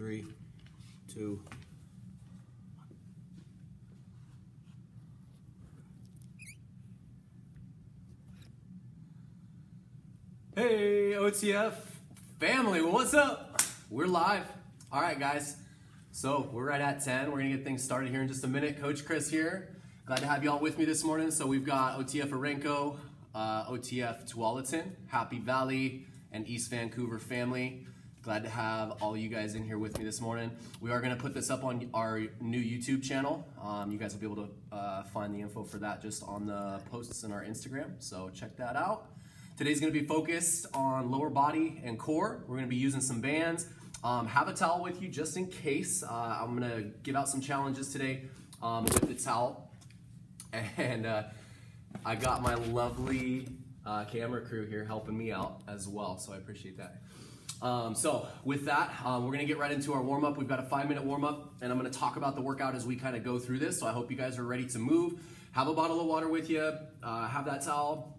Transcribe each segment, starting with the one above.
3, 2. Hey, OTF family, what's up? We're live. All right, guys. So we're right at 10. We're gonna get things started here in just a minute. Coach Chris here. Glad to have you all with me this morning. So we've got OTF Orenco, OTF Tualatin, Happy Valley, and East Vancouver family. Glad to have all you guys in here with me this morning. We are gonna put this up on our new YouTube channel. You guys will be able to find the info for that just on the posts in our Instagram. So check that out. Today's gonna be focused on lower body and core. We're gonna be using some bands. Have a towel with you just in case. I'm gonna give out some challenges today with the towel. And I got my lovely camera crew here helping me out as well, so I appreciate that. So with that, we're gonna get right into our warm-up. We've got a 5-minute warm-up, and I'm gonna talk about the workout as we kind of go through this, so I hope you guys are ready to move. Have a bottle of water with you, have that towel,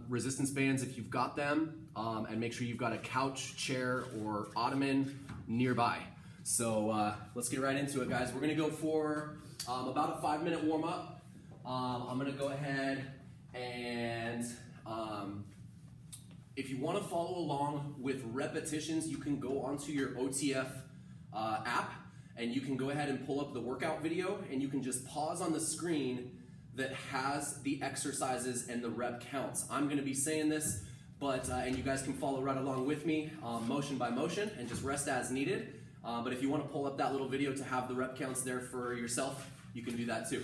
resistance bands if you've got them, and make sure you've got a couch, chair, or ottoman nearby. So let's get right into it, guys. We're gonna go for about a 5-minute warm-up. I'm gonna go ahead and if you wanna follow along with repetitions, you can go onto your OTF app and you can go ahead and pull up the workout video and you can just pause on the screen that has the exercises and the rep counts. I'm gonna be saying this, but and you guys can follow right along with me, motion by motion, and just rest as needed. But if you wanna pull up that little video to have the rep counts there for yourself, you can do that too.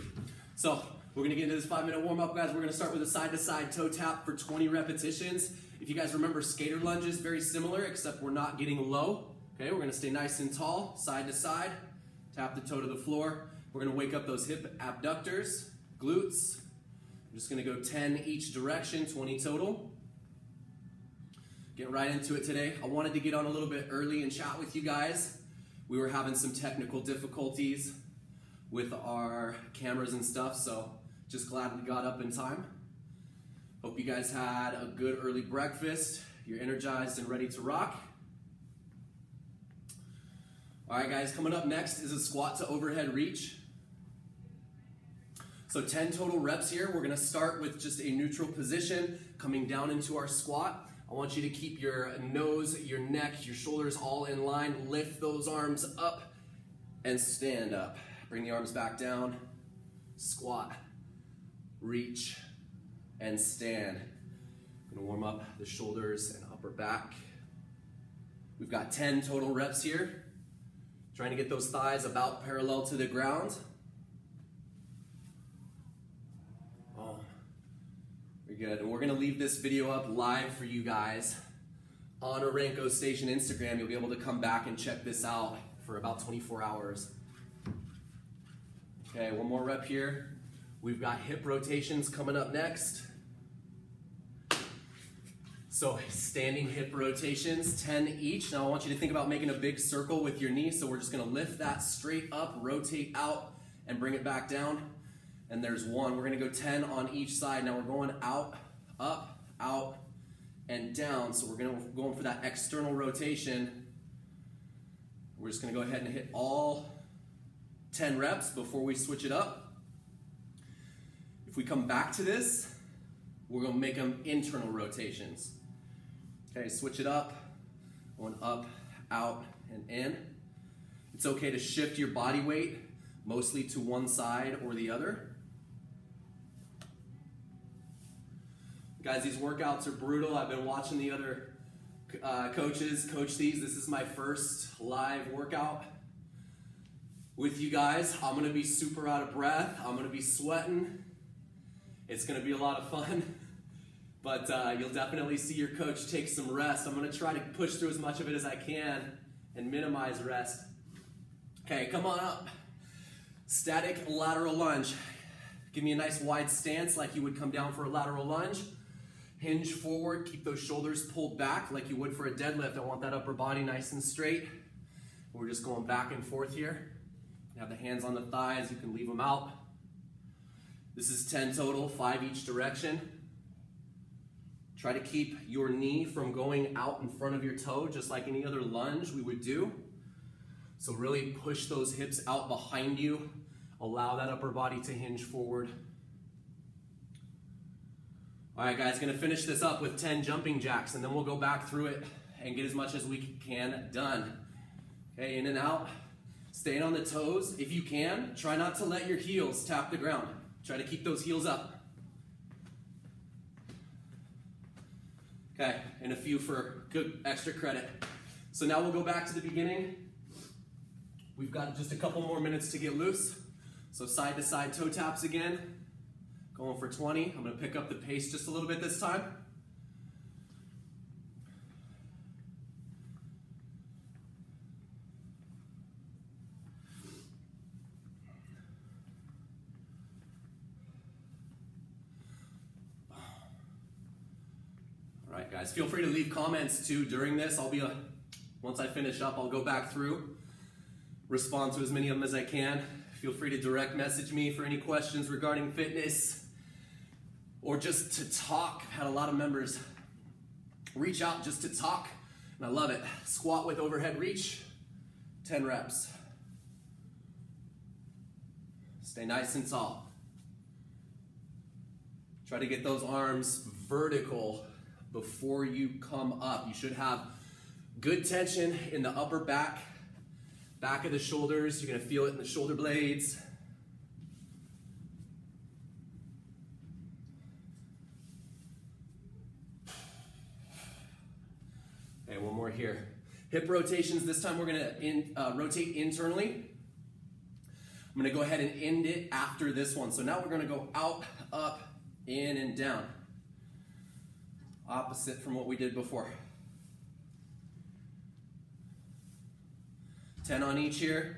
So we're gonna get into this 5-minute warm-up, guys. We're gonna start with a side-to-side toe tap for 20 repetitions. If you guys remember skater lunges, very similar, except we're not getting low. Okay, we're gonna stay nice and tall, side to side, tap the toe to the floor. We're gonna wake up those hip abductors, glutes. I'm just gonna go 10 each direction, 20 total. Get right into it today. I wanted to get on a little bit early and chat with you guys. We were having some technical difficulties with our cameras and stuff, so just glad we got up in time. Hope you guys had a good early breakfast. You're energized and ready to rock. All right, guys, coming up next is a squat to overhead reach. So 10 total reps here. We're gonna start with just a neutral position, coming down into our squat. I want you to keep your nose, your neck, your shoulders all in line. Lift those arms up and stand up. Bring the arms back down, squat, reach, and stand. I'm gonna warm up the shoulders and upper back. We've got 10 total reps here. Trying to get those thighs about parallel to the ground. Oh, very good. And we're gonna leave this video up live for you guys on Orenco Station Instagram. You'll be able to come back and check this out for about 24 hours. Okay, one more rep here. We've got hip rotations coming up next. So standing hip rotations, 10 each. Now I want you to think about making a big circle with your knee. So we're just gonna lift that straight up, rotate out, and bring it back down. And there's one. We're gonna go 10 on each side. Now we're going out, up, out, and down. So we're going for that external rotation. We're just gonna go ahead and hit all 10 reps before we switch it up. If we come back to this, we're gonna make them internal rotations. Okay, switch it up, going up, out, and in. It's okay to shift your body weight mostly to one side or the other. Guys, these workouts are brutal. I've been watching the other coaches coach these. This is my first live workout with you guys. I'm gonna be super out of breath. I'm gonna be sweating. It's gonna be a lot of fun, but you'll definitely see your coach take some rest. I'm gonna try to push through as much of it as I can and minimize rest. Okay, come on up. Static lateral lunge. Give me a nice wide stance like you would come down for a lateral lunge. Hinge forward, keep those shoulders pulled back like you would for a deadlift. I want that upper body nice and straight. We're just going back and forth here. You have the hands on the thighs, you can leave them out. This is 10 total, 5 each direction. Try to keep your knee from going out in front of your toe, just like any other lunge we would do. So really push those hips out behind you. Allow that upper body to hinge forward. All right, guys, gonna finish this up with 10 jumping jacks, and then we'll go back through it and get as much as we can done. Okay, in and out, staying on the toes. If you can, try not to let your heels tap the ground. Try to keep those heels up. Okay, and a few for good extra credit. So now we'll go back to the beginning. We've got just a couple more minutes to get loose. So side to side toe taps again. Going for 20. I'm gonna pick up the pace just a little bit this time. All right, guys, feel free to leave comments too during this. Once I finish up, I'll go back through, respond to as many of them as I can. Feel free to direct message me for any questions regarding fitness or just to talk. I've had a lot of members reach out just to talk, and I love it. Squat with overhead reach, 10 reps. Stay nice and tall. Try to get those arms vertical before you come up. You should have good tension in the upper back of the shoulders. You're gonna feel it in the shoulder blades. Okay, one more here. Hip rotations, this time we're gonna rotate internally. I'm gonna go ahead and end it after this one. So now we're gonna go out, up, in, and down. Opposite from what we did before. 10 on each here.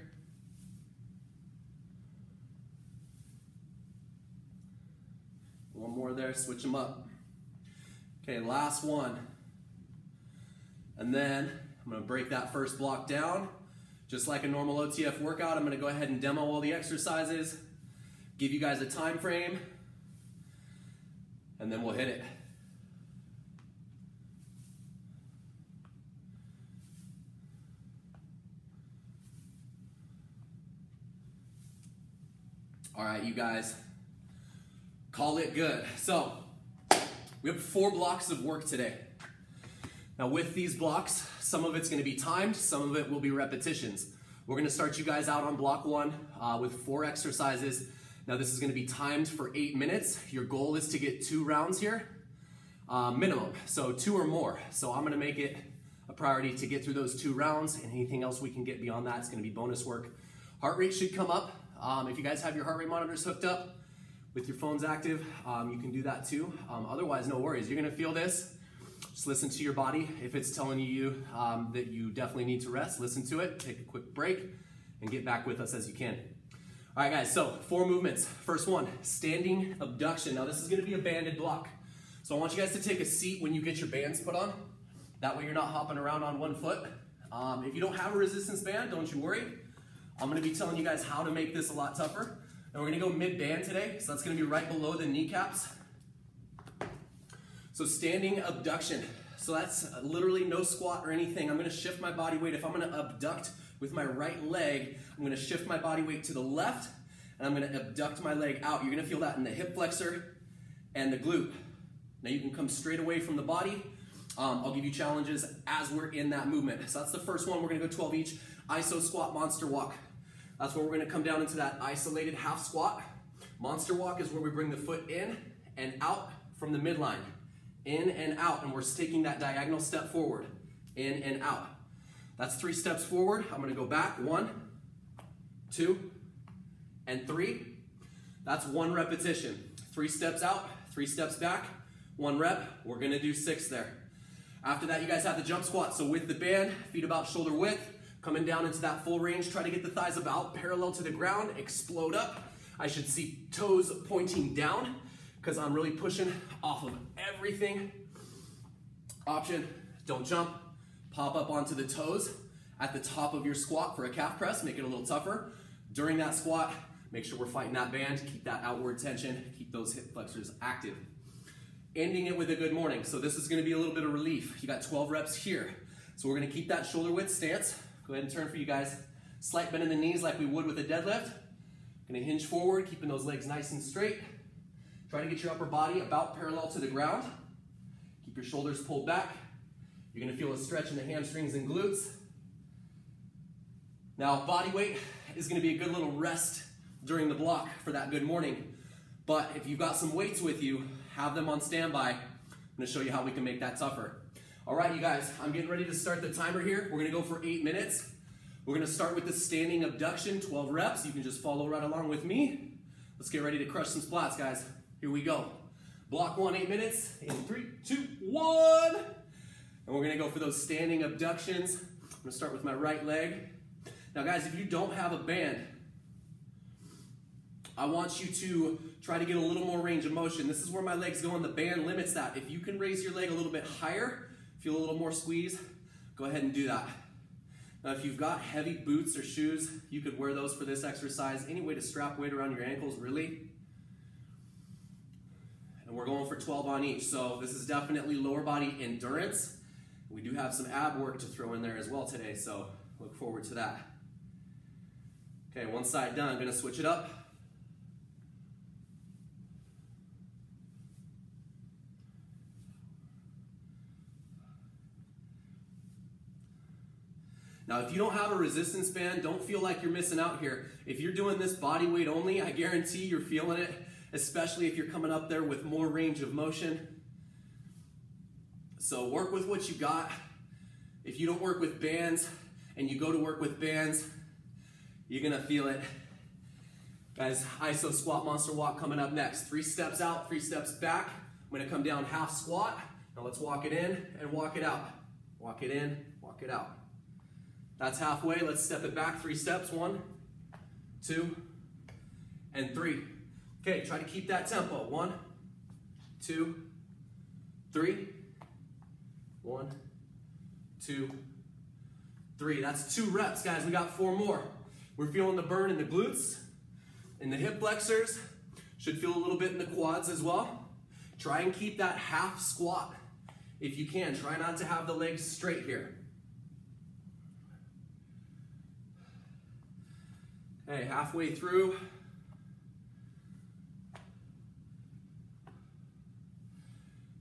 One more there, switch them up. Okay, last one. And then I'm gonna break that first block down. Just like a normal OTF workout, I'm gonna go ahead and demo all the exercises, give you guys a time frame, and then we'll hit it. All right, you guys, call it good. So, we have 4 blocks of work today. Now with these blocks, some of it's gonna be timed, some of it will be repetitions. We're gonna start you guys out on block 1 with 4 exercises. Now this is gonna be timed for 8 minutes. Your goal is to get 2 rounds here, minimum, so 2 or more. So I'm gonna make it a priority to get through those 2 rounds, and anything else we can get beyond that is gonna be bonus work. Heart rate should come up. If you guys have your heart rate monitors hooked up with your phones active, you can do that too. Otherwise, no worries. You're gonna feel this. Just listen to your body. If it's telling you that you definitely need to rest, listen to it, take a quick break, and get back with us as you can. All right, guys, so 4 movements. First one, standing abduction. Now this is gonna be a banded block. So I want you guys to take a seat when you get your bands put on. That way you're not hopping around on one foot. If you don't have a resistance band, don't you worry. I'm gonna be telling you guys how to make this a lot tougher. And we're gonna go mid-band today, so that's gonna be right below the kneecaps. So standing abduction. So that's literally no squat or anything. I'm gonna shift my body weight. If I'm gonna abduct with my right leg, I'm gonna shift my body weight to the left, and I'm gonna abduct my leg out. You're gonna feel that in the hip flexor and the glute. Now you can come straight away from the body. I'll give you challenges as we're in that movement. So that's the first one. We're gonna go 12 each. Iso squat, monster walk. That's where we're gonna come down into that isolated half squat. Monster walk is where we bring the foot in and out from the midline. In and out, and we're taking that diagonal step forward. In and out. That's 3 steps forward. I'm gonna go back, 1, 2, and 3. That's 1 repetition. 3 steps out, 3 steps back, 1 rep. We're gonna do 6 there. After that, you guys have the jump squat. So with the band, feet about shoulder width, coming down into that full range, try to get the thighs about parallel to the ground, explode up. I should see toes pointing down because I'm really pushing off of everything. Option, don't jump, pop up onto the toes at the top of your squat for a calf press, make it a little tougher. During that squat, make sure we're fighting that band, keep that outward tension, keep those hip flexors active. Ending it with a good morning. So this is gonna be a little bit of relief. You got 12 reps here. So we're gonna keep that shoulder width stance. Go ahead and turn for you guys. Slight bend in the knees like we would with a deadlift. Gonna hinge forward, keeping those legs nice and straight. Try to get your upper body about parallel to the ground. Keep your shoulders pulled back. You're gonna feel a stretch in the hamstrings and glutes. Now, body weight is gonna be a good little rest during the block for that good morning. But if you've got some weights with you, have them on standby. I'm gonna show you how we can make that tougher. All right, you guys, I'm getting ready to start the timer here. We're gonna go for 8 minutes. We're gonna start with the standing abduction, 12 reps. You can just follow right along with me. Let's get ready to crush some splats, guys. Here we go. Block 1, 8 minutes. In 3, 2, 1. And we're gonna go for those standing abductions. I'm gonna start with my right leg. Now, guys, if you don't have a band, I want you to try to get a little more range of motion. This is where my legs go, and the band limits that. If you can raise your leg a little bit higher, feel a little more squeeze, go ahead and do that. Now, if you've got heavy boots or shoes, you could wear those for this exercise. Any way to strap weight around your ankles, really. And we're going for 12 on each. So this is definitely lower body endurance. We do have some ab work to throw in there as well today, so look forward to that. Okay, one side done. Gonna switch it up. Now, if you don't have a resistance band, don't feel like you're missing out here. If you're doing this body weight only, I guarantee you're feeling it, especially if you're coming up there with more range of motion. So work with what you got. If you don't work with bands and you go to work with bands, you're gonna feel it. Guys, ISO squat monster walk coming up next. 3 steps out, 3 steps back. I'm gonna come down half squat. Now let's walk it in and walk it out. Walk it in, walk it out. That's halfway. Let's step it back 3 steps. 1, 2, and 3. Okay, try to keep that tempo. 1, 2, 3. 1, 2, 3. That's 2 reps, guys. We got 4 more. We're feeling the burn in the glutes, in the hip flexors. Should feel a little bit in the quads as well. Try and keep that half squat if you can. Try not to have the legs straight here. Okay, halfway through.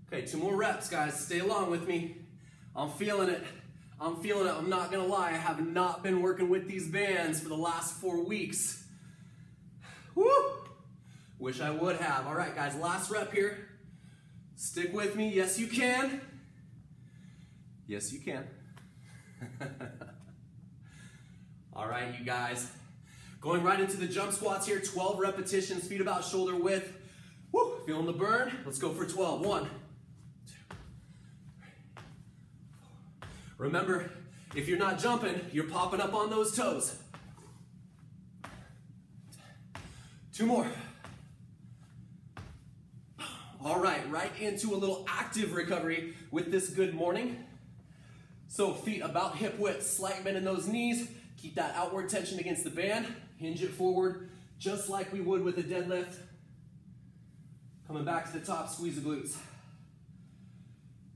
Okay, 2 more reps, guys. Stay along with me. I'm feeling it. I'm feeling it. I'm not gonna lie. I have not been working with these bands for the last 4 weeks. Woo! Wish I would have. All right, guys, last rep here. Stick with me. Yes, you can. Yes, you can. All right, you guys. Going right into the jump squats here. 12 repetitions, feet about shoulder width. Woo! Feeling the burn? Let's go for 12. 1, 2, 3, 4. Remember, if you're not jumping, you're popping up on those toes. 2 more. All right, right into a little active recovery with this good morning. So feet about hip width, slight bend in those knees. Keep that outward tension against the band. Hinge it forward, just like we would with a deadlift. Coming back to the top, squeeze the glutes.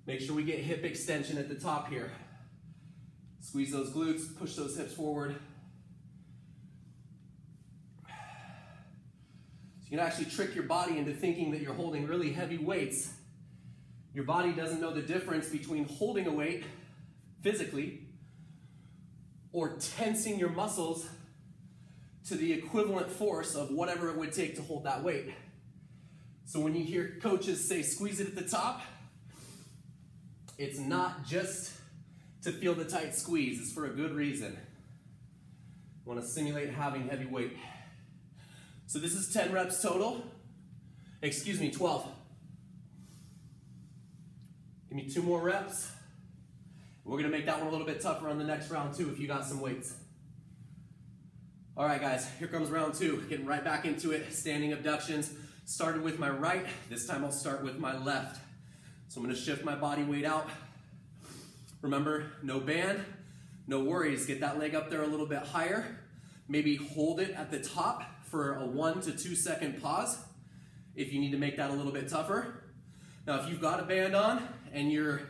Make sure we get hip extension at the top here. Squeeze those glutes, push those hips forward. So you can actually trick your body into thinking that you're holding really heavy weights. Your body doesn't know the difference between holding a weight physically or tensing your muscles to the equivalent force of whatever it would take to hold that weight. So when you hear coaches say squeeze it at the top, it's not just to feel the tight squeeze, it's for a good reason. You want to simulate having heavy weight. So this is 10 reps total. Excuse me, 12. Give me 2 more reps. We're gonna make that one a little bit tougher on the next round too if you got some weights. All right, guys, here comes round 2. Getting right back into it. Standing abductions. Started with my right. This time I'll start with my left. So I'm gonna shift my body weight out. Remember, no band, no worries. Get that leg up there a little bit higher. Maybe hold it at the top for a 1 to 2 second pause if you need to make that a little bit tougher. Now, if you've got a band on and you're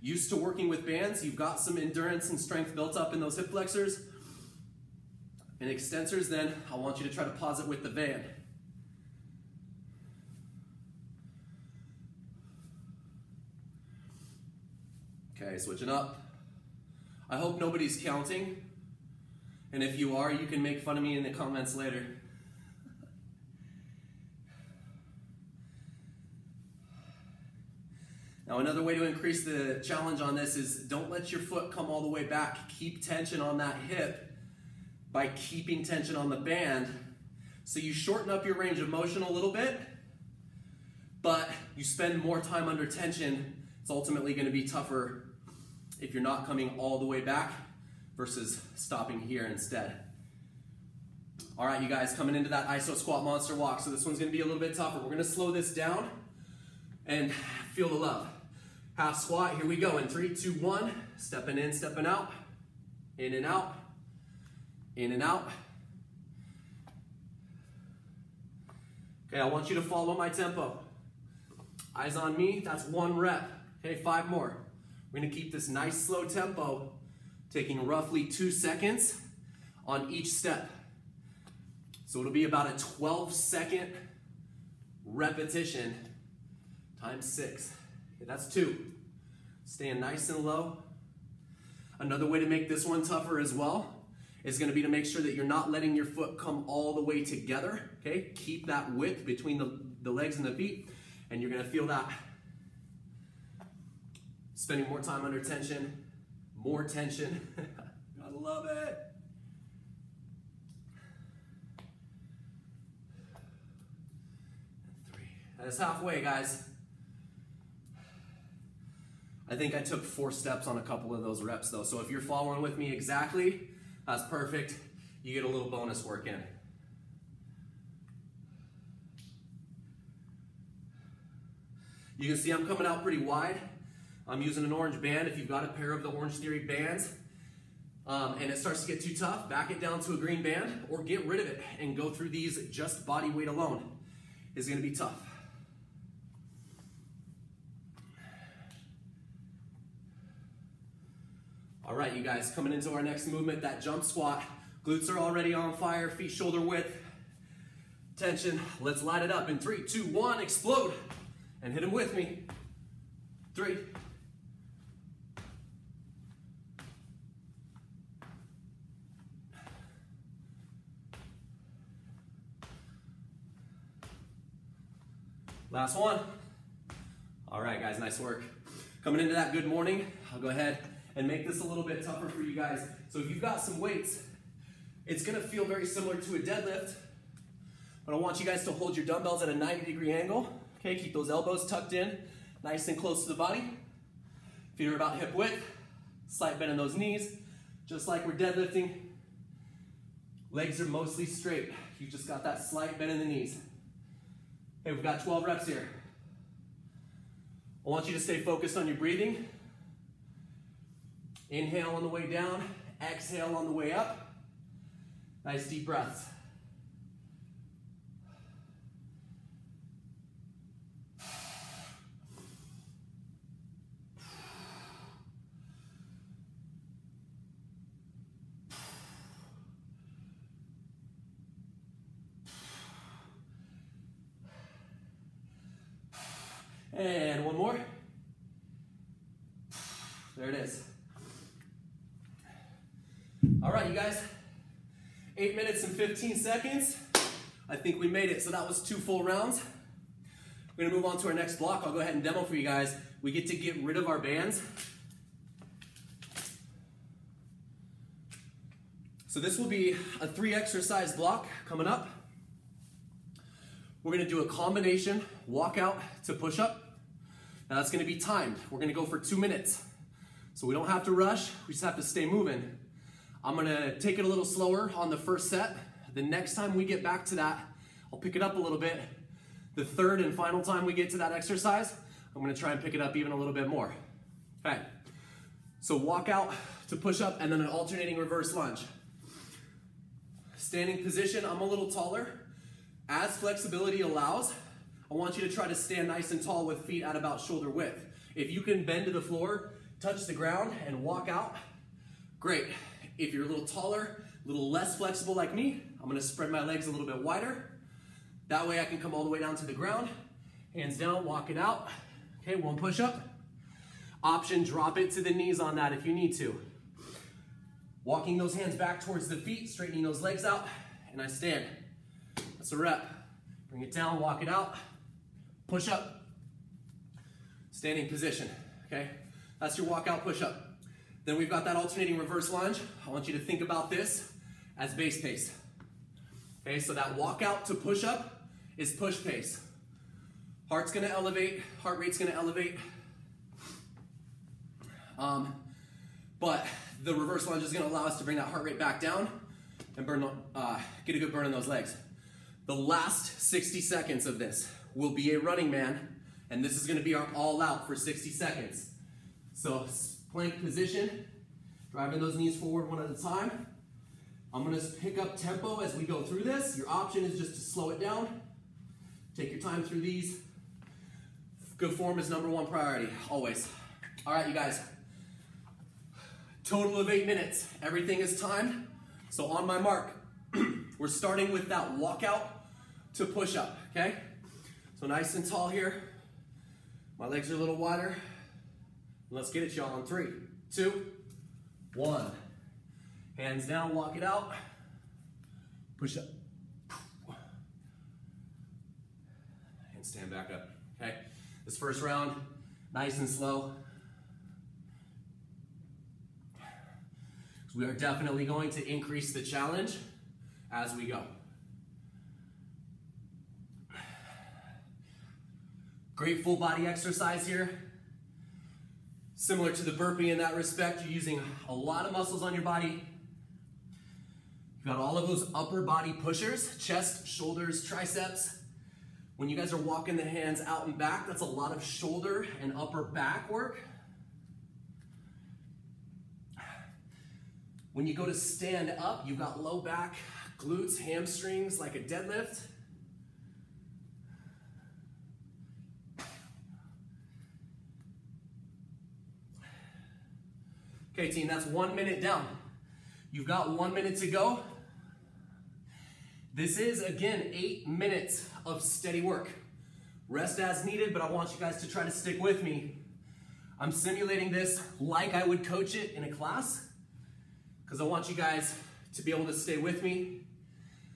used to working with bands, you've got some endurance and strength built up in those hip flexors, In extensors then, I want you to try to pause it with the band. Okay, switching up. I hope nobody's counting. And if you are, you can make fun of me in the comments later. Now another way to increase the challenge on this is don't let your foot come all the way back. Keep tension on that hip by keeping tension on the band. So you shorten up your range of motion a little bit, but you spend more time under tension. It's ultimately going to be tougher if you're not coming all the way back versus stopping here instead. All right, you guys, coming into that iso squat monster walk. So this one's going to be a little bit tougher. We're going to slow this down and feel the love. Half squat, here we go in 3, 2, 1. Stepping in, stepping out. In and out. In and out. Okay, I want you to follow my tempo. Eyes on me, that's 1 rep. Okay, 5 more. We're gonna keep this nice slow tempo, taking roughly 2 seconds on each step. So it'll be about a 12-second repetition times 6. Okay, that's 2. Staying nice and low. Another way to make this one tougher as well is going to be to make sure that you're not letting your foot come all the way together. Okay, keep that width between the legs and the feet, and you're going to feel that. Spending more time under tension, more tension. Gotta love it. And 3. That's halfway, guys. I think I took 4 steps on a couple of those reps though, so if you're following with me exactly, that's perfect. You get a little bonus work in. You can see I'm coming out pretty wide. I'm using an orange band. If you've got a pair of the Orange Theory bands and it starts to get too tough, back it down to a green band or get rid of it and go through these just body weight alone. It's gonna be tough. All right, you guys, coming into our next movement, that jump squat. Glutes are already on fire, feet shoulder width. Tension, let's light it up in 3, 2, 1, explode. And hit them with me. 3. Last one. All right, guys, nice work. Coming into that good morning, I'll go ahead and make this a little bit tougher for you guys. So if you've got some weights, it's gonna feel very similar to a deadlift, but I want you guys to hold your dumbbells at a 90-degree angle. Okay, keep those elbows tucked in, nice and close to the body. Feet are about hip width, slight bend in those knees, just like we're deadlifting. Legs are mostly straight. You've just got that slight bend in the knees. Okay, we've got 12 reps here. I want you to stay focused on your breathing. Inhale on the way down, exhale on the way up. Nice deep breaths. And one more. There it is. All right, you guys, 8 minutes and 15 seconds. I think we made it. So that was 2 full rounds. We're gonna move on to our next block. I'll go ahead and demo for you guys. We get to get rid of our bands. So this will be a 3 exercise block coming up. We're gonna do a combination walkout to push up. Now that's gonna be timed. We're gonna go for 2 minutes. So we don't have to rush, we just have to stay moving. I'm gonna take it a little slower on the first set. The next time we get back to that, I'll pick it up a little bit. The third and final time we get to that exercise, I'm gonna try and pick it up even a little bit more. Okay, so walk out to push up and then an alternating reverse lunge. Standing position, I'm a little taller. As flexibility allows, I want you to try to stand nice and tall with feet at about shoulder width. If you can bend to the floor, touch the ground and walk out, great. If you're a little taller, little less flexible like me, I'm gonna spread my legs a little bit wider. That way I can come all the way down to the ground. Hands down, walk it out. Okay, 1 push-up. Option, drop it to the knees on that if you need to. Walking those hands back towards the feet, straightening those legs out, and I stand. That's a rep. Bring it down, walk it out. Push up. Standing position, okay? That's your walkout push-up. Then we've got that alternating reverse lunge. I want you to think about this as base pace. Okay, so that walkout to push-up is push pace. Heart's gonna elevate, heart rate's gonna elevate. But the reverse lunge is gonna allow us to bring that heart rate back down and get a good burn in those legs. The last 60 seconds of this will be a running man, and this is gonna be our all out for 60 seconds. So plank position, driving those knees forward one at a time. I'm gonna pick up tempo as we go through this. Your option is just to slow it down. Take your time through these. Good form is #1 priority, always. All right, you guys. Total of 8 minutes. Everything is timed. So on my mark, we're starting with that walkout to push up, okay? So nice and tall here. My legs are a little wider. Let's get it, y'all, on 3, 2, 1. Hands down, walk it out. Push up. And stand back up, okay? This first round, nice and slow. We are definitely going to increase the challenge as we go. Great full body exercise here. Similar to the burpee in that respect, you're using a lot of muscles on your body. You've got all of those upper body pushers, chest, shoulders, triceps. When you guys are walking the hands out and back, that's a lot of shoulder and upper back work. When you go to stand up, you've got low back, glutes, hamstrings, like a deadlift. Okay, team, that's 1 minute down. You've got 1 minute to go. This is, again, 8 minutes of steady work. Rest as needed, but I want you guys to try to stick with me. I'm simulating this like I would coach it in a class, because I want you guys to be able to stay with me.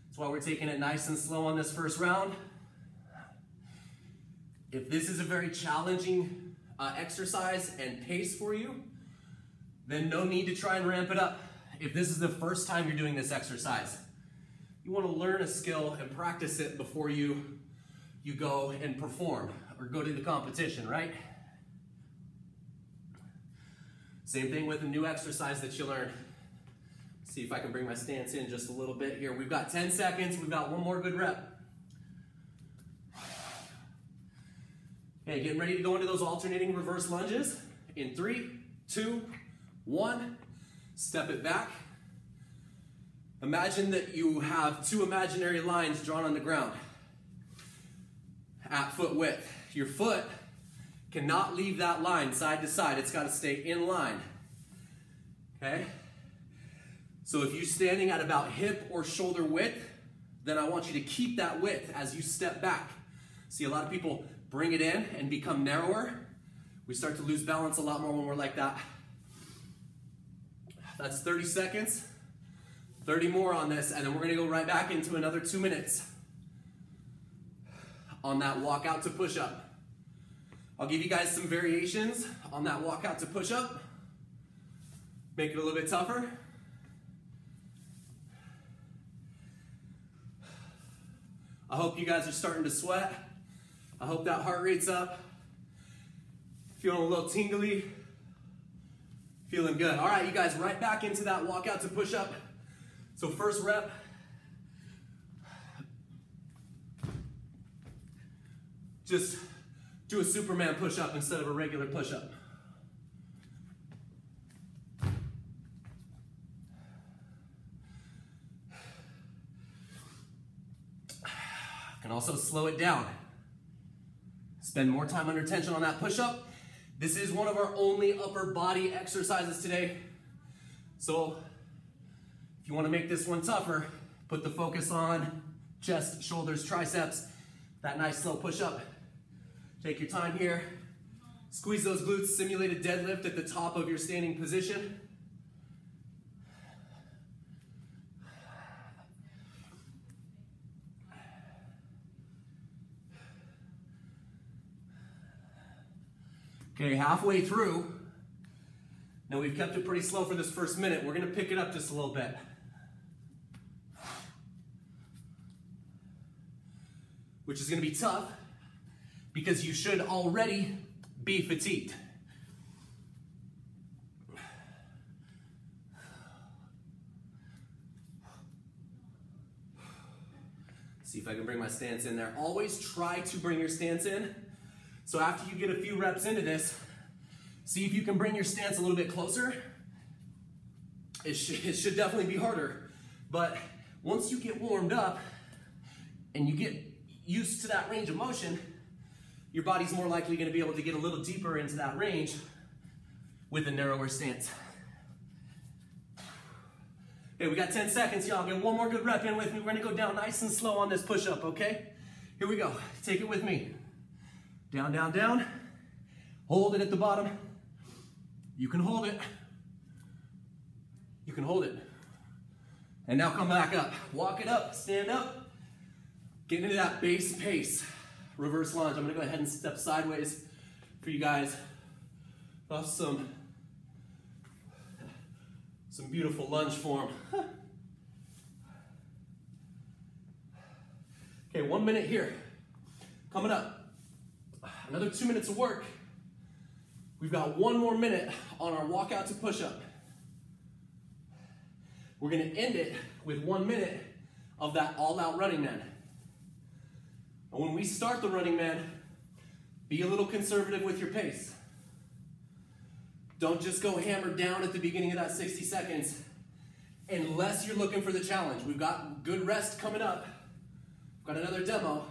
That's why we're taking it nice and slow on this first round. If this is a very challenging exercise and pace for you, then no need to try and ramp it up. If this is the first time you're doing this exercise, you want to learn a skill and practice it before you go and perform or go to the competition, right? Same thing with a new exercise that you learn. See if I can bring my stance in just a little bit here. We've got 10 seconds. We've got 1 more good rep. Okay, getting ready to go into those alternating reverse lunges. In 3, 2, 1. Step it back. Imagine that you have 2 imaginary lines drawn on the ground at foot width. Your foot cannot leave that line side to side. It's got to stay in line. Okay? So if you're standing at about hip or shoulder width, then I want you to keep that width as you step back. See, a lot of people bring it in and become narrower. We start to lose balance a lot more when we're like that. That's 30 seconds. 30 more on this, and then we're gonna go right back into another 2 minutes on that walkout to push up. I'll give you guys some variations on that walkout to push up. Make it a little bit tougher. I hope you guys are starting to sweat. I hope that heart rate's up. Feeling a little tingly. Feeling good. All right, you guys, right back into that walkout to push up. So first rep. Just do a Superman push-up instead of a regular push-up. Can also slow it down. Spend more time under tension on that push-up. This is one of our only upper body exercises today. So If you want to make this one tougher, put the focus on chest, shoulders, triceps, that nice slow push-up. Take your time here. Squeeze those glutes, simulate a deadlift at the top of your standing position. Okay, halfway through. Now we've kept it pretty slow for this first minute. We're gonna pick it up just a little bit. Which is gonna be tough because you should already be fatigued. See if I can bring my stance in there. Always try to bring your stance in. So after you get a few reps into this, see if you can bring your stance a little bit closer. It should definitely be harder. But once you get warmed up and you get used to that range of motion, your body's more likely going to be able to get a little deeper into that range with a narrower stance. Okay, we got 10 seconds, y'all. Get one more good rep in with me. We're going to go down nice and slow on this push-up, okay? Here we go. Take it with me. Down, down, down. Hold it at the bottom. You can hold it. You can hold it. And now come back up. Walk it up. Stand up. Get into that base pace. Reverse lunge. I'm going to go ahead and step sideways for you guys. Off some beautiful lunge form. Okay, 1 minute here. Coming up. Another 2 minutes of work. We've got 1 more minute on our walkout to push up. We're going to end it with 1 minute of that all-out running man. And when we start the running man, be a little conservative with your pace. Don't just go hammered down at the beginning of that 60 seconds unless you're looking for the challenge. We've got good rest coming up. We've got another demo.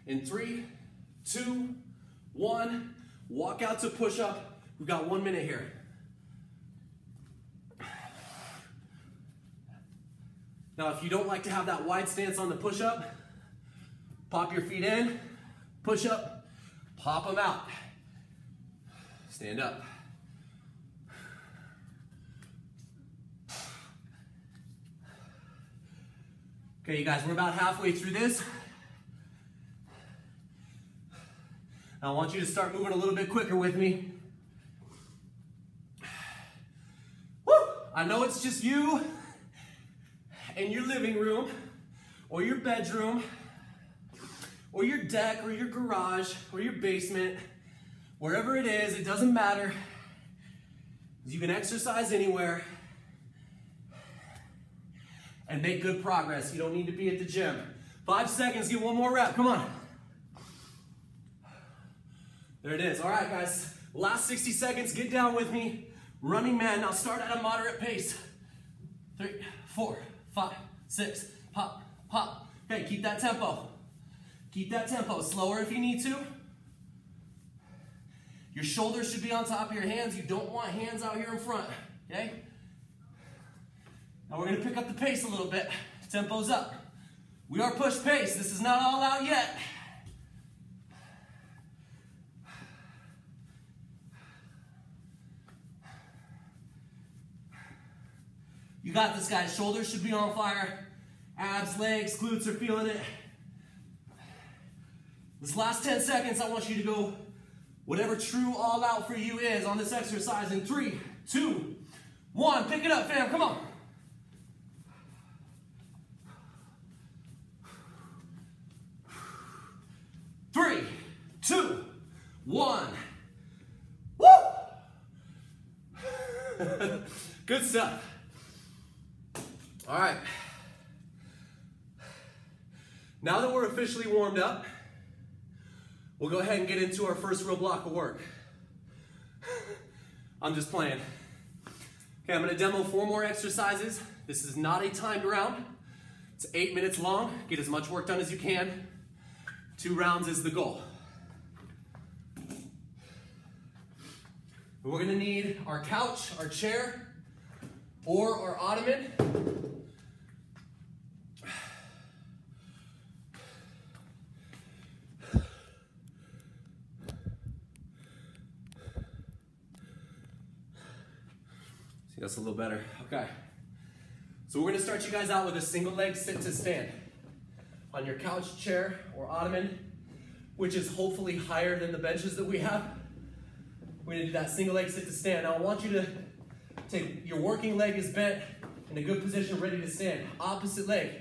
In 3, 2, 1, walk out to push up. We've got 1 minute here. Now, if you don't like to have that wide stance on the push up, pop your feet in, push up, pop them out. Stand up. Okay, you guys, we're about halfway through this. Now I want you to start moving a little bit quicker with me. Woo! I know it's just you in your living room or your bedroom or your deck or your garage or your basement, wherever it is, it doesn't matter. You can exercise anywhere and make good progress. You don't need to be at the gym. 5 seconds, get one more rep, come on. There it is. All right, guys. Last 60 seconds. Get down with me. Running man. Now start at a moderate pace. 3, 4, 5, 6. Pop, pop. Okay, keep that tempo. Keep that tempo. Slower if you need to. Your shoulders should be on top of your hands. You don't want hands out here in front. Okay? Now we're going to pick up the pace a little bit. Tempo's up. We are push pace. This is not all out yet. You got this, guys. Shoulders should be on fire. Abs, legs, glutes are feeling it. This last 10 seconds, I want you to go whatever true all out for you is on this exercise in 3, 2, 1. Pick it up, fam. Come on. Three, 2, 1. Woo! Good stuff. All right. Now that we're officially warmed up, we'll go ahead and get into our first real block of work. I'm just playing. Okay, I'm going to demo 4 more exercises. This is not a timed round. It's 8 minutes long. Get as much work done as you can. 2 rounds is the goal. We're gonna need our couch, our chair, or our ottoman. See, that's a little better. Okay. So we're gonna start you guys out with a single leg sit to stand. On your couch, chair, or ottoman, which is hopefully higher than the benches that we have. We're gonna do that single leg sit to stand. Now I want you to take your working leg is bent in a good position, ready to stand. Opposite leg,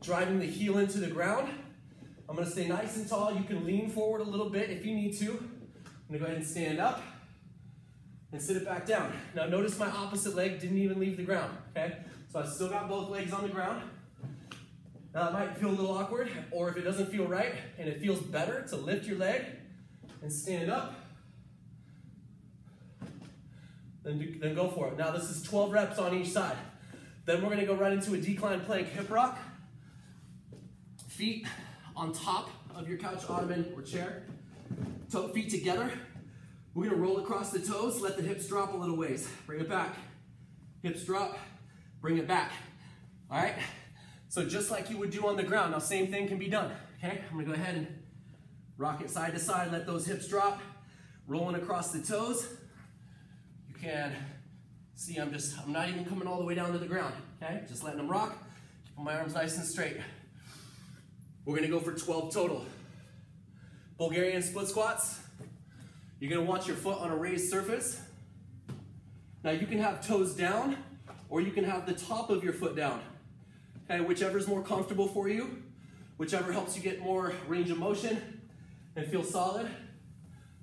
driving the heel into the ground. I'm gonna stay nice and tall. You can lean forward a little bit if you need to. I'm gonna go ahead and stand up and sit it back down. Now notice my opposite leg didn't even leave the ground, okay? So I've still got both legs on the ground. Now that might feel a little awkward, or if it doesn't feel right and it feels better to lift your leg and stand up, then go for it. Now this is 12 reps on each side. Then we're gonna go right into a decline plank hip rock. Feet on top of your couch, ottoman, or chair. Feet together. We're gonna roll across the toes, let the hips drop a little ways. Bring it back. Hips drop, bring it back. All right? So just like you would do on the ground. Now same thing can be done, okay? I'm gonna go ahead and rock it side to side, let those hips drop. Rolling across the toes. You can see I'm not even coming all the way down to the ground, okay? Just letting them rock. Keep my arms nice and straight. We're gonna go for 12 total. Bulgarian split squats. You're gonna want your foot on a raised surface. Now you can have toes down, or you can have the top of your foot down. Okay, whichever is more comfortable for you, whichever helps you get more range of motion and feel solid.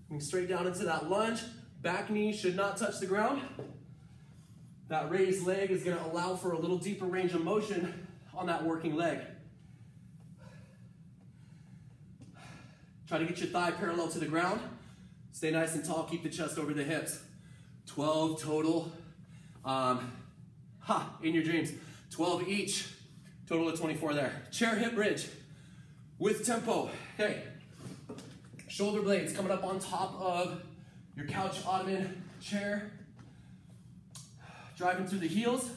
Moving straight down into that lunge. Back knee should not touch the ground. That raised leg is gonna allow for a little deeper range of motion on that working leg. Try to get your thigh parallel to the ground. Stay nice and tall, keep the chest over the hips. 12 total, in your dreams. 12 each, total of 24 there. Chair hip bridge with tempo. Okay, shoulder blades coming up on top of your couch, ottoman, chair. Driving through the heels,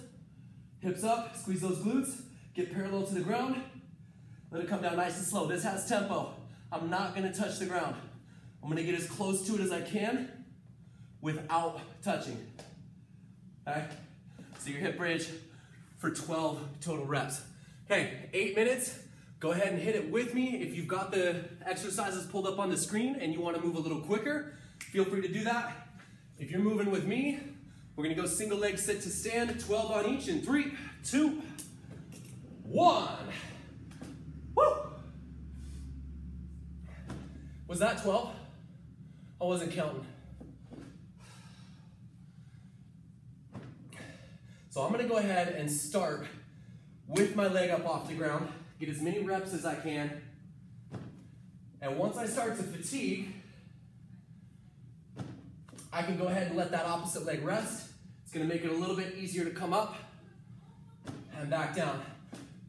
hips up, squeeze those glutes, get parallel to the ground. Let it come down nice and slow. This has tempo. I'm not gonna touch the ground. I'm gonna get as close to it as I can without touching, okay? So your hip bridge for 12 total reps. Okay, 8 minutes. Go ahead and hit it with me. If you've got the exercises pulled up on the screen and you wanna move a little quicker, feel free to do that. If you're moving with me, we're gonna go single leg sit to stand, 12 on each in 3, 2, 1. Woo! Was that 12? I wasn't counting. So I'm gonna go ahead and start with my leg up off the ground, get as many reps as I can, and once I start to fatigue, I can go ahead and let that opposite leg rest. It's gonna make it a little bit easier to come up and back down.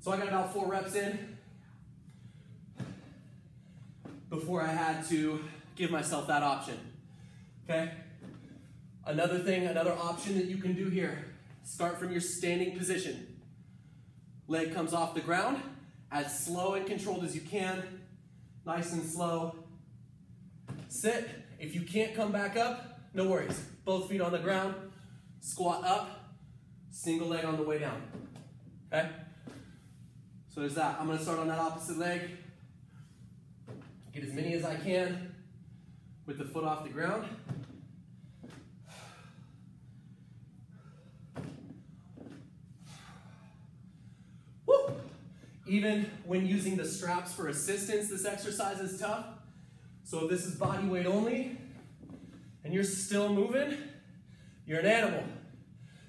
So I got about 4 reps in before I had to give myself that option, okay? Another option that you can do here, start from your standing position. Leg comes off the ground, as slow and controlled as you can, nice and slow. Sit. If you can't come back up, no worries. Both feet on the ground, squat up, single leg on the way down, okay? So there's that. I'm gonna start on that opposite leg. Get as many as I can with the foot off the ground. Woo! Even when using the straps for assistance, this exercise is tough. So if this is body weight only, and you're still moving, you're an animal.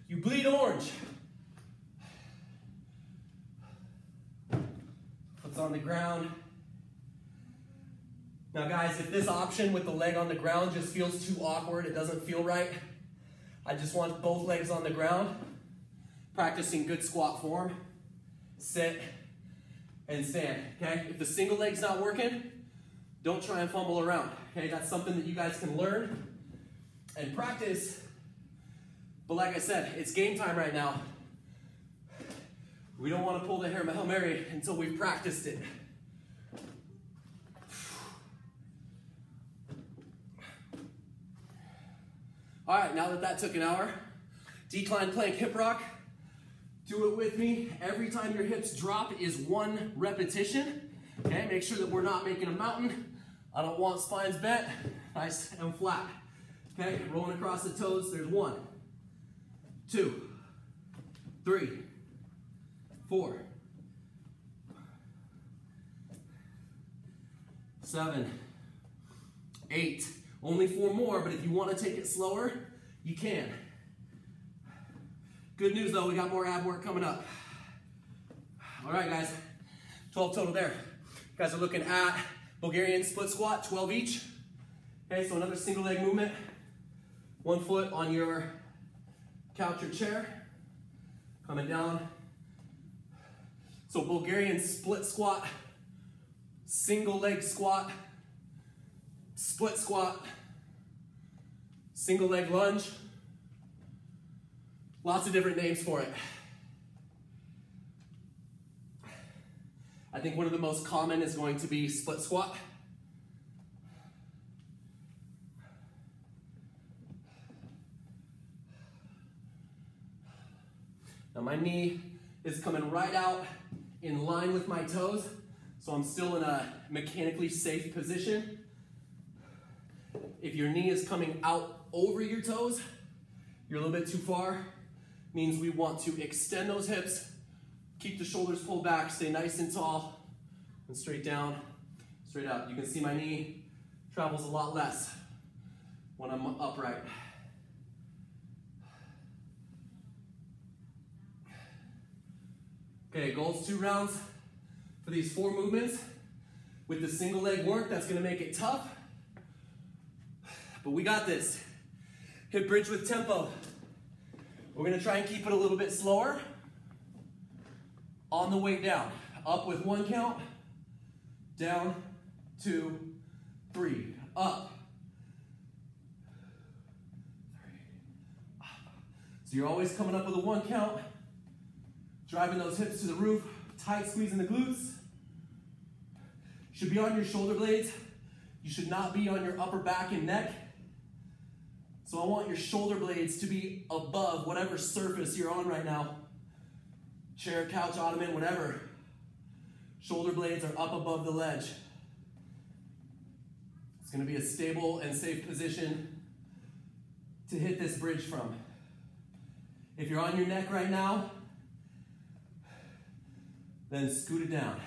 You bleed orange. Foot's on the ground. Now guys, if this option with the leg on the ground just feels too awkward, it doesn't feel right, I just want both legs on the ground, practicing good squat form, sit, and stand, okay? If the single leg's not working, don't try and fumble around, okay? That's something that you guys can learn and practice. But like I said, it's game time right now. We don't want to pull the Hail Mary until we've practiced it. All right, now that took an hour, decline plank hip rock. Do it with me. Every time your hips drop is 1 repetition. Okay, make sure that we're not making a mountain. I don't want spines bent, nice and flat. Okay, rolling across the toes, there's 1, 2, 3, 4, 7, 8. Only 4 more, but if you want to take it slower, you can. Good news though, we got more ab work coming up. All right guys, 12 total there. You guys are looking at Bulgarian split squat, 12 each. Okay, so another single leg movement. 1 foot on your couch or chair, coming down. So Bulgarian split squat, single leg squat, split squat, single leg lunge. Lots of different names for it. I think one of the most common is going to be split squat. Now my knee is coming right out in line with my toes, so I'm still in a mechanically safe position. If your knee is coming out over your toes, you're a little bit too far. Means we want to extend those hips, keep the shoulders pulled back, stay nice and tall, and straight down, straight up. You can see my knee travels a lot less when I'm upright. Okay, goals 2 rounds for these 4 movements. With the single leg work, that's gonna make it tough, but we got this. Hip bridge with tempo. We're gonna try and keep it a little bit slower on the way down. Up with 1 count, down, 2, 3, up, 3, up. So you're always coming up with a 1 count, driving those hips to the roof, tight squeezing the glutes. Should be on your shoulder blades. You should not be on your upper back and neck. So I want your shoulder blades to be above whatever surface you're on right now. Chair, couch, ottoman, whatever. Shoulder blades are up above the ledge. It's gonna be a stable and safe position to hit this bridge from. If you're on your neck right now, then scoot it down.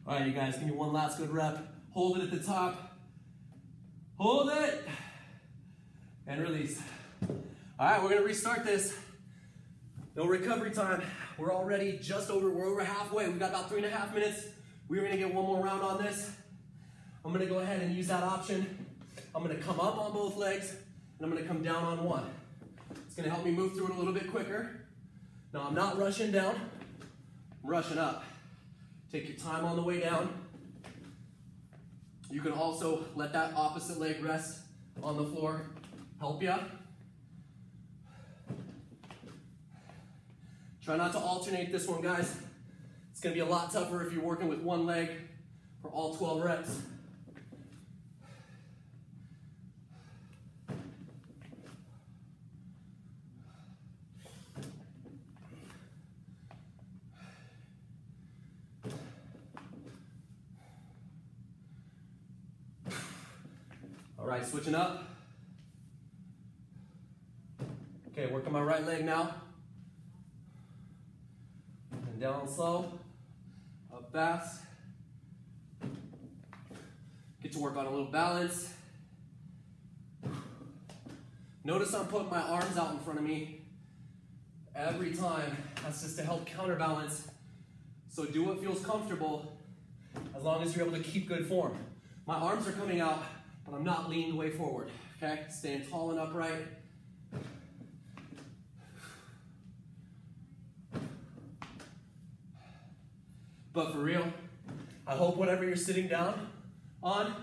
All right, you guys, give me 1 last good rep. Hold it at the top. Hold it. And release. All right, we're gonna restart this. No recovery time. We're already we're over halfway. We've got about 3.5 minutes. We're gonna get 1 more round on this. I'm gonna go ahead and use that option. I'm gonna come up on both legs, and I'm gonna come down on 1. It's gonna help me move through it a little bit quicker. Now, I'm not rushing down, I'm rushing up. Take your time on the way down. You can also let that opposite leg rest on the floor. Help ya. Try not to alternate this one, guys. It's gonna be a lot tougher if you're working with 1 leg for all 12 reps. All right, switching up. Okay, working my right leg now. And down slow, up fast. Get to work on a little balance. Notice I'm putting my arms out in front of me every time. That's just to help counterbalance. So do what feels comfortable as long as you're able to keep good form. My arms are coming out, but I'm not leaning way forward, okay? Staying tall and upright. But for real, I hope whatever you're sitting down on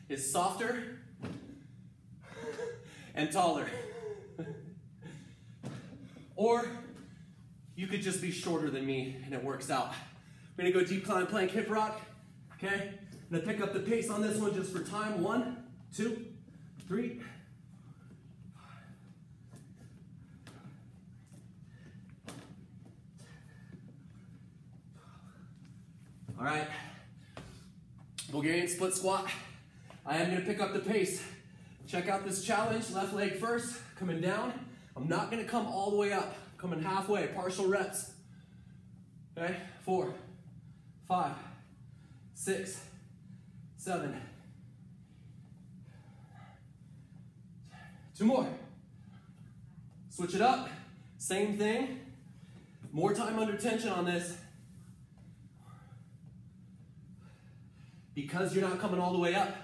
is softer and taller. Or you could just be shorter than me and it works out. We're gonna go deep climb plank hip rock, okay? I'm gonna pick up the pace on this one just for time. 1, 2, 3. All right, Bulgarian split squat. I am gonna pick up the pace. Check out this challenge, left leg first, coming down. I'm not gonna come all the way up, coming halfway, partial reps. Okay, 4, 5, 6, 7. 2 more. Switch it up, same thing. More time under tension on this. Because you're not coming all the way up,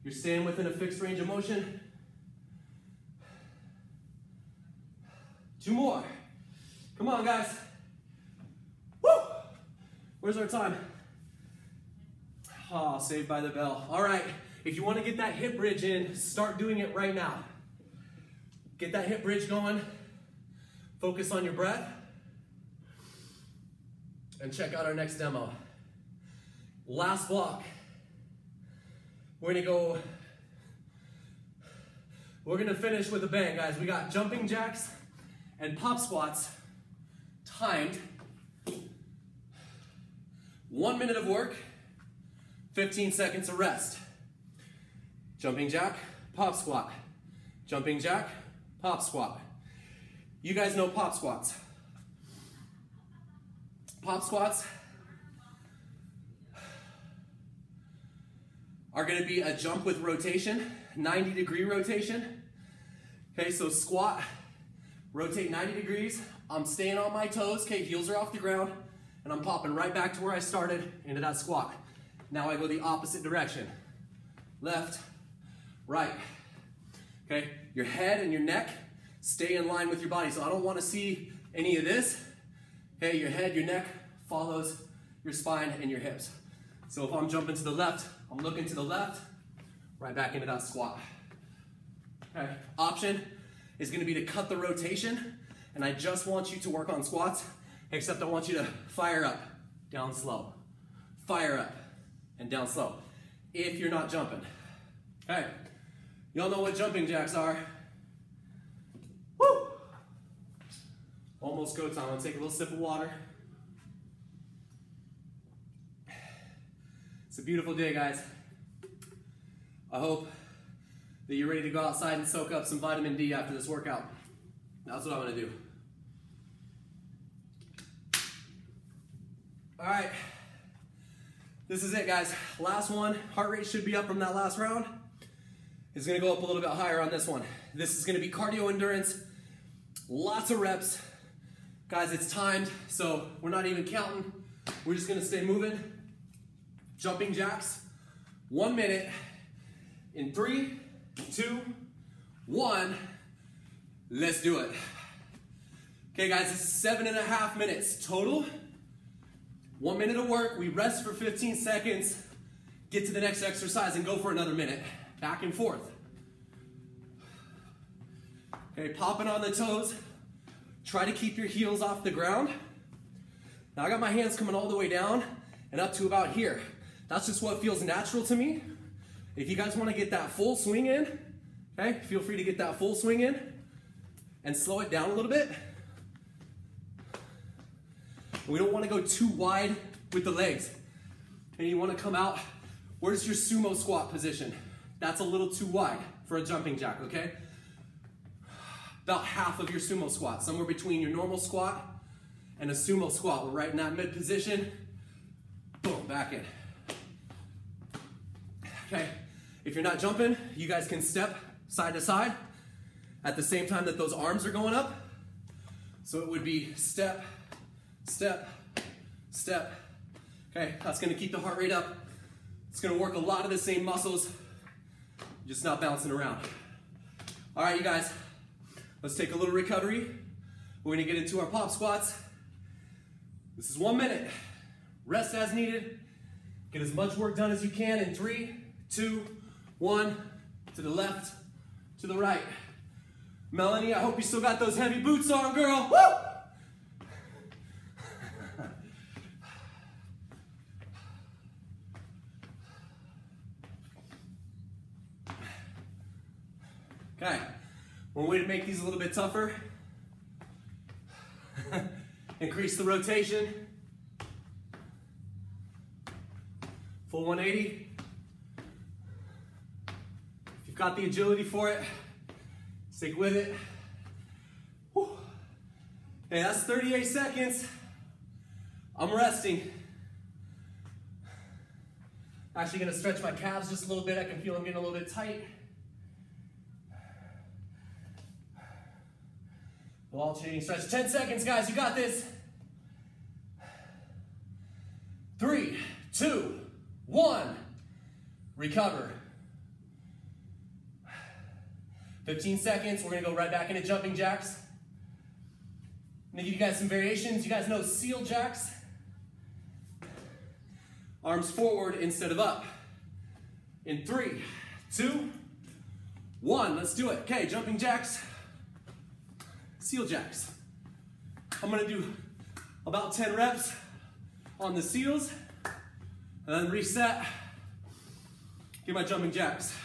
you're staying within a fixed range of motion. 2 more. Come on, guys. Woo! Where's our time? Oh, saved by the bell. All right, if you want to get that hip bridge in, start doing it right now. Get that hip bridge going. Focus on your breath. And check out our next demo. Last block. We're gonna finish with a bang, guys. We got jumping jacks and pop squats timed. 1 minute of work, 15 seconds of rest. Jumping jack, pop squat. Jumping jack, pop squat. You guys know pop squats. Pop squats are gonna be a jump with rotation, 90-degree rotation. Okay, so squat, rotate 90 degrees. I'm staying on my toes, okay, heels are off the ground, and I'm popping right back to where I started into that squat. Now I go the opposite direction. Left, right. Okay, your head and your neck stay in line with your body. So I don't wanna see any of this. Okay, your head, your neck follows your spine and your hips. So if I'm jumping to the left, I'm looking to the left, right back into that squat. Okay, option is gonna be to cut the rotation, and I just want you to work on squats, except I want you to fire up, down slow. Fire up, and down slow, if you're not jumping. Okay, y'all know what jumping jacks are. Woo! Almost go time. I'm gonna take a little sip of water. It's a beautiful day, guys. I hope that you're ready to go outside and soak up some vitamin D after this workout. That's what I'm gonna do. All right, this is it, guys. Last one. Heart rate should be up from that last round. It's gonna go up a little bit higher on this one. This is gonna be cardio endurance, lots of reps. Guys, it's timed, so we're not even counting. We're just gonna stay moving. Jumping jacks, 1 minute, in 3, 2, 1, let's do it. Okay, guys, this is 7.5 minutes total. 1 minute of work, we rest for 15 seconds, get to the next exercise and go for another minute, back and forth. Okay, popping on the toes, try to keep your heels off the ground. Now I got my hands coming all the way down and up to about here. That's just what feels natural to me. If you guys want to get that full swing in, okay, feel free to get that full swing in and slow it down a little bit. We don't want to go too wide with the legs. And you want to come out, where's your sumo squat position? That's a little too wide for a jumping jack, okay? About half of your sumo squat, somewhere between your normal squat and a sumo squat. We're right in that mid position. Boom, back in. Okay, if you're not jumping, you guys can step side to side at the same time that those arms are going up. So it would be step, step, step. Okay, that's gonna keep the heart rate up. It's gonna work a lot of the same muscles, just not bouncing around. All right, you guys, let's take a little recovery. We're gonna get into our pop squats. This is 1 minute. Rest as needed. Get as much work done as you can in 3, 2, 1, to the left, to the right. Melanie, I hope you still got those heavy boots on, girl. Woo! Okay, one way to make these a little bit tougher, increase the rotation, full 180. If you've got the agility for it, stick with it. Whew. Okay, that's 38 seconds. I'm resting. Actually gonna stretch my calves just a little bit. I can feel them getting a little bit tight. Alternating stretch. 10 seconds, guys. You got this. 3, 2, 1. Recover. 15 seconds. We're going to go right back into jumping jacks. I'm going to give you guys some variations. You guys know seal jacks. Arms forward instead of up. In 3, 2, 1. Let's do it. Okay, jumping jacks. Seal jacks. I'm gonna do about 10 reps on the seals, and then reset, get my jumping jacks.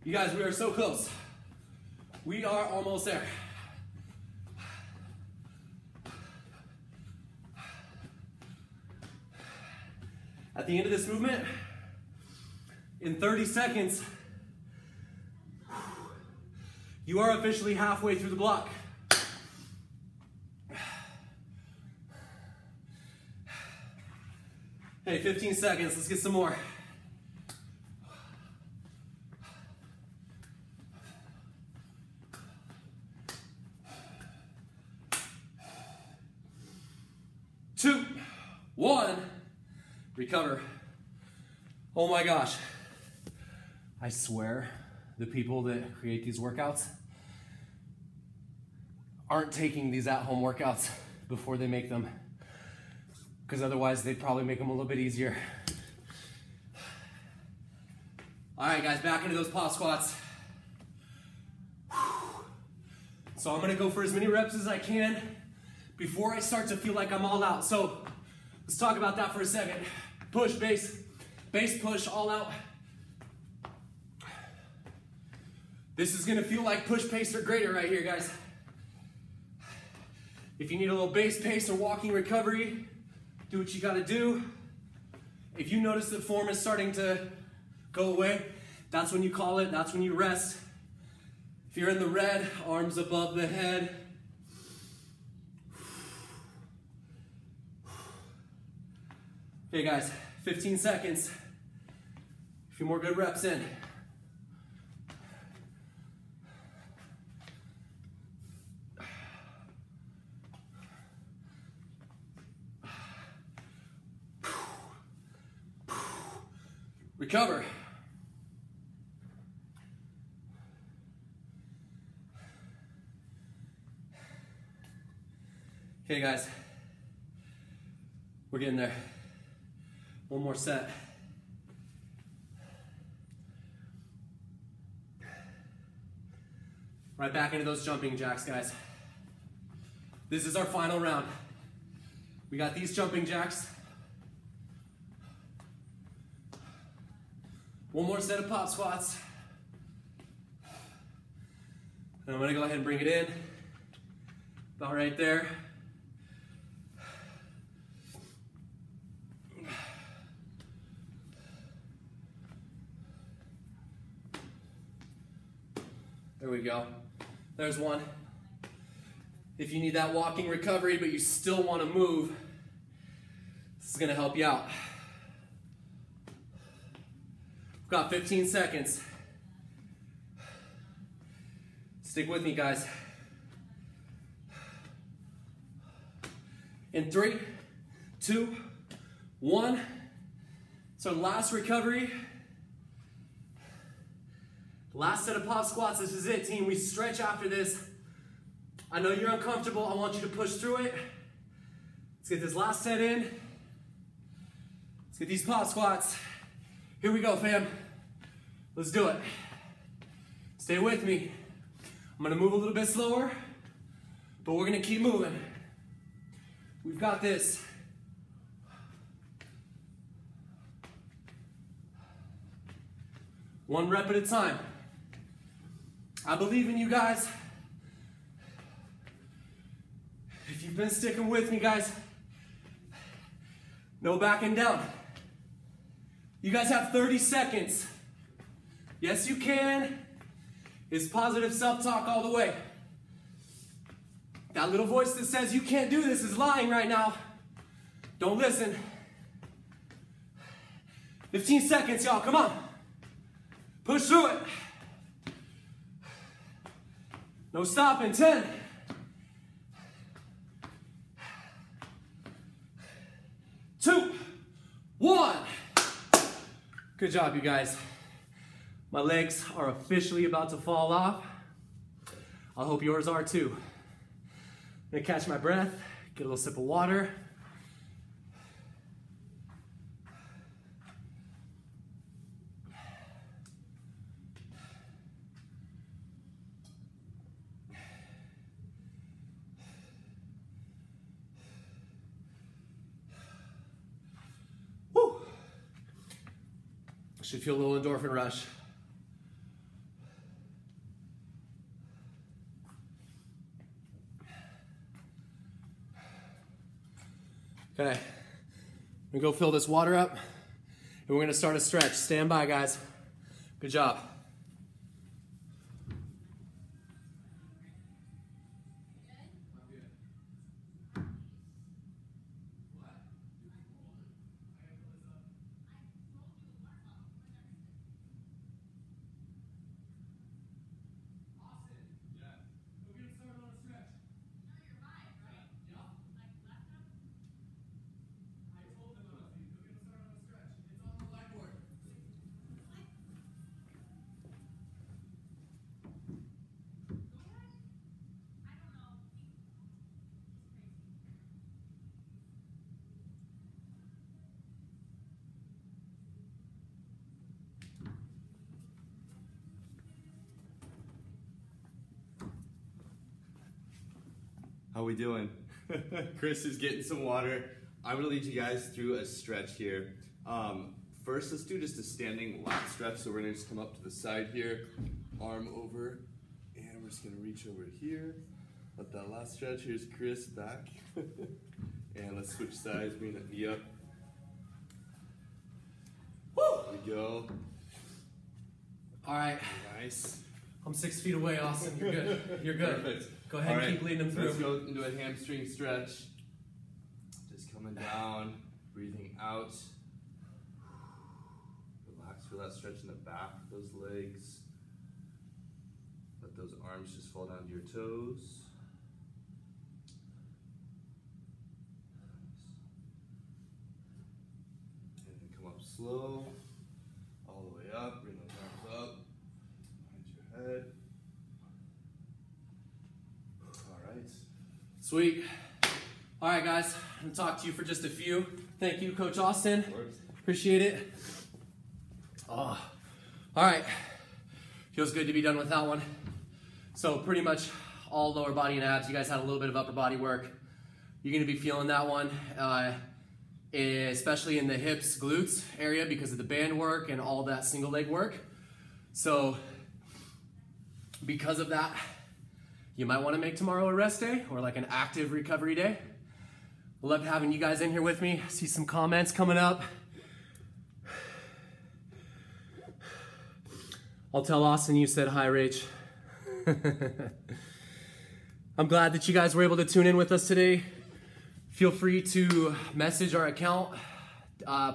You guys, we are so close. We are almost there. At the end of this movement, in 30 seconds, you are officially halfway through the block. Hey, 15 seconds, let's get some more. Two, 1, recover. Oh my gosh. I swear, the people that create these workouts aren't taking these at-home workouts before they make them, because otherwise they'd probably make them a little bit easier. All right, guys, back into those pop squats. So I'm gonna go for as many reps as I can before I start to feel like I'm all out. So let's talk about that for a second. Push, base push, all out. This is gonna feel like push pace or greater right here, guys. If you need a little base pace or walking recovery, do what you gotta do. If you notice that form is starting to go away, that's when you call it, that's when you rest. If you're in the red, arms above the head. Okay guys, 15 seconds. A few more good reps in. Recover. Okay guys, we're getting there. One more set. Right back into those jumping jacks, guys. This is our final round. We got these jumping jacks. One more set of pop squats. And I'm gonna go ahead and bring it in. About right there. There we go. There's one. If you need that walking recovery, but you still want to move, this is going to help you out. We've got 15 seconds. Stick with me, guys. In 3, 2, 1. So last recovery. Last set of pop squats. This is it, team. We stretch after this. I know you're uncomfortable. I want you to push through it. Let's get this last set in. Let's get these pot squats. Here we go, fam. Let's do it. Stay with me. I'm gonna move a little bit slower, but we're gonna keep moving. We've got this. One rep at a time. I believe in you guys. If you've been sticking with me, guys, no backing down. You guys have 30 seconds. Yes, you can. It's positive self-talk all the way. That little voice that says you can't do this is lying right now. Don't listen. 15 seconds, y'all, come on. Push through it. No stopping, 10. 2, 1. Good job, you guys. My legs are officially about to fall off. I hope yours are too. I'm gonna catch my breath, get a little sip of water. Woo! Should feel a little endorphin rush. Okay, I'm gonna go fill this water up, and we're gonna start a stretch. Stand by, guys. Good job. How we doing? Chris is getting some water. I'm gonna lead you guys through a stretch here. First, let's do just a standing lat stretch. So we're gonna just come up to the side here, arm over, and we're just gonna reach over here. Let that last stretch. Here's Chris back. And let's switch sides, bring that knee up. Woo! There we go. All right. Nice. I'm 6 feet away, Austin. You're good. You're good. Perfect. Go ahead and keep leading them through. Let's go into a hamstring stretch. Just coming down, breathing out. Relax for that stretch in the back of those legs. Let those arms just fall down to your toes. And then come up slow, all the way up. Bring those arms up behind your head. Sweet. All right, guys. I'm gonna talk to you for just a few. Thank you, Coach Austin. Appreciate it. Oh. All right. Feels good to be done with that one. So pretty much all lower body and abs. You guys had a little bit of upper body work. You're gonna be feeling that one, especially in the hips, glutes area because of the band work and all that single leg work. So because of that, you might want to make tomorrow a rest day or like an active recovery day. I love having you guys in here with me. I see some comments coming up. I'll tell Austin you said hi, Rach. I'm glad that you guys were able to tune in with us today. Feel free to message our account,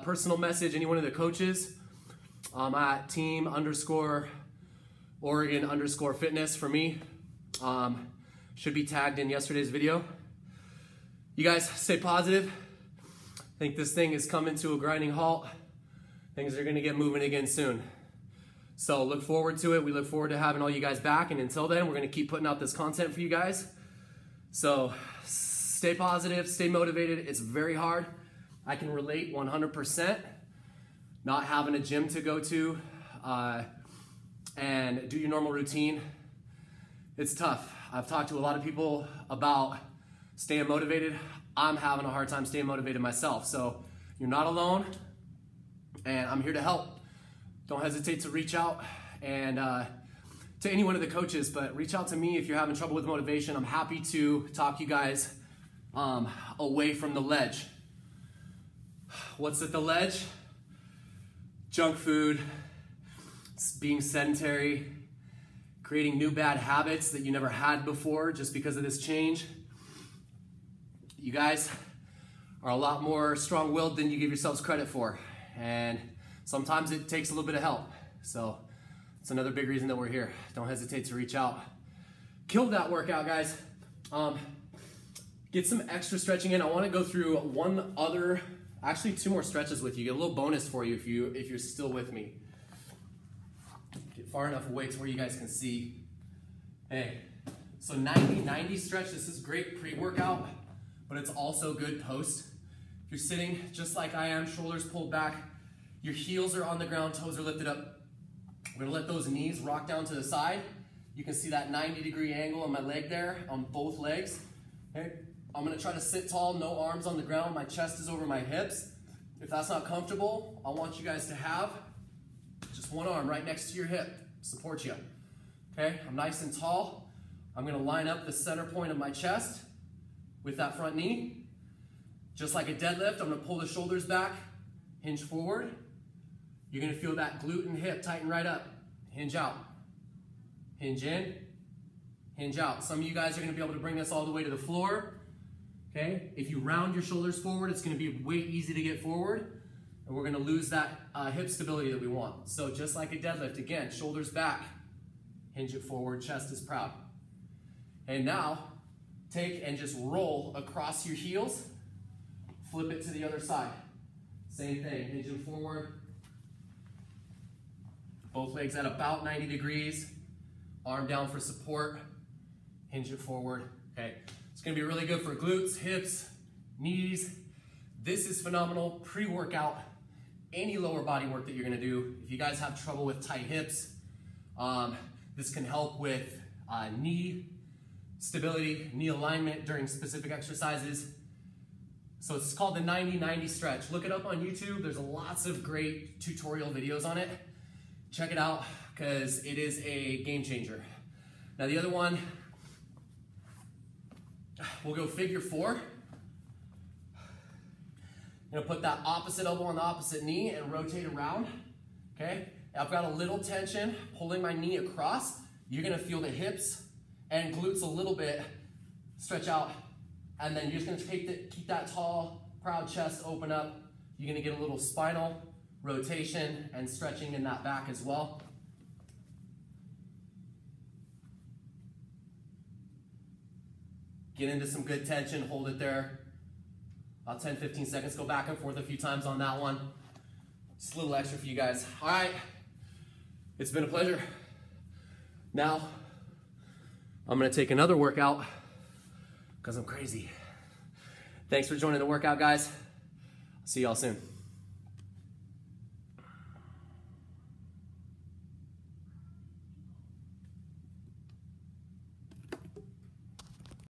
personal message any one of the coaches at team_Oregon_fitness for me. Should be tagged in yesterday's video. You guys stay positive. I think this thing is coming to a grinding halt. Things are gonna get moving again soon. So look forward to it. We look forward to having all you guys back. And until then, we're gonna keep putting out this content for you guys. So stay positive, stay motivated. It's very hard. I can relate 100%. Not having a gym to go to and do your normal routine, it's tough. I've talked to a lot of people about staying motivated. I'm having a hard time staying motivated myself. So you're not alone, and I'm here to help. Don't hesitate to reach out and to any one of the coaches, but reach out to me if you're having trouble with motivation. I'm happy to talk you guys away from the ledge. What's at the ledge? Junk food, being sedentary, creating new bad habits that you never had before just because of this change. You guys are a lot more strong-willed than you give yourselves credit for, and sometimes it takes a little bit of help. So it's another big reason that we're here. Don't hesitate to reach out. Kill that workout, guys. Get some extra stretching in. I want to go through actually 2 more stretches with you. Get a little bonus for you if you're still with me. Get far enough away to where you guys can see. Hey, so 90 stretch. This is great pre-workout, but it's also good post. If you're sitting just like I am, shoulders pulled back, your heels are on the ground, toes are lifted up. We're gonna let those knees rock down to the side. You can see that 90-degree angle on my leg there, on both legs. Okay. I'm gonna try to sit tall, no arms on the ground. My chest is over my hips. If that's not comfortable, I want you guys to have just one arm right next to your hip, support you. Okay, I'm nice and tall. I'm gonna line up the center point of my chest with that front knee. Just like a deadlift, I'm gonna pull the shoulders back, hinge forward. You're gonna feel that glute and hip tighten right up. Hinge out, hinge in, hinge out. Some of you guys are gonna be able to bring this all the way to the floor. Okay, if you round your shoulders forward, it's gonna be way easy to get forward, and we're gonna lose that hip stability that we want. So just like a deadlift, again, shoulders back, hinge it forward, chest is proud. And now, take and just roll across your heels, flip it to the other side. Same thing, hinge it forward. Both legs at about 90 degrees, arm down for support, hinge it forward, okay. It's gonna be really good for glutes, hips, knees. This is phenomenal pre-workout, any lower body work that you're gonna do. If you guys have trouble with tight hips, this can help with knee stability, knee alignment during specific exercises. So it's called the 90-90 stretch. Look it up on YouTube. There's lots of great tutorial videos on it. Check it out, because it is a game changer. Now the other one, we'll go figure 4. I'm gonna put that opposite elbow on the opposite knee and rotate around, okay? I've got a little tension, pulling my knee across. You're gonna feel the hips and glutes a little bit stretch out, and then you're just gonna keep that tall, proud chest open up. You're gonna get a little spinal rotation and stretching in that back as well. Get into some good tension, hold it there. About 10-15 seconds, go back and forth a few times on that one. Just a little extra for you guys. All right, it's been a pleasure. Now, I'm gonna take another workout because I'm crazy. Thanks for joining the workout, guys. See y'all soon.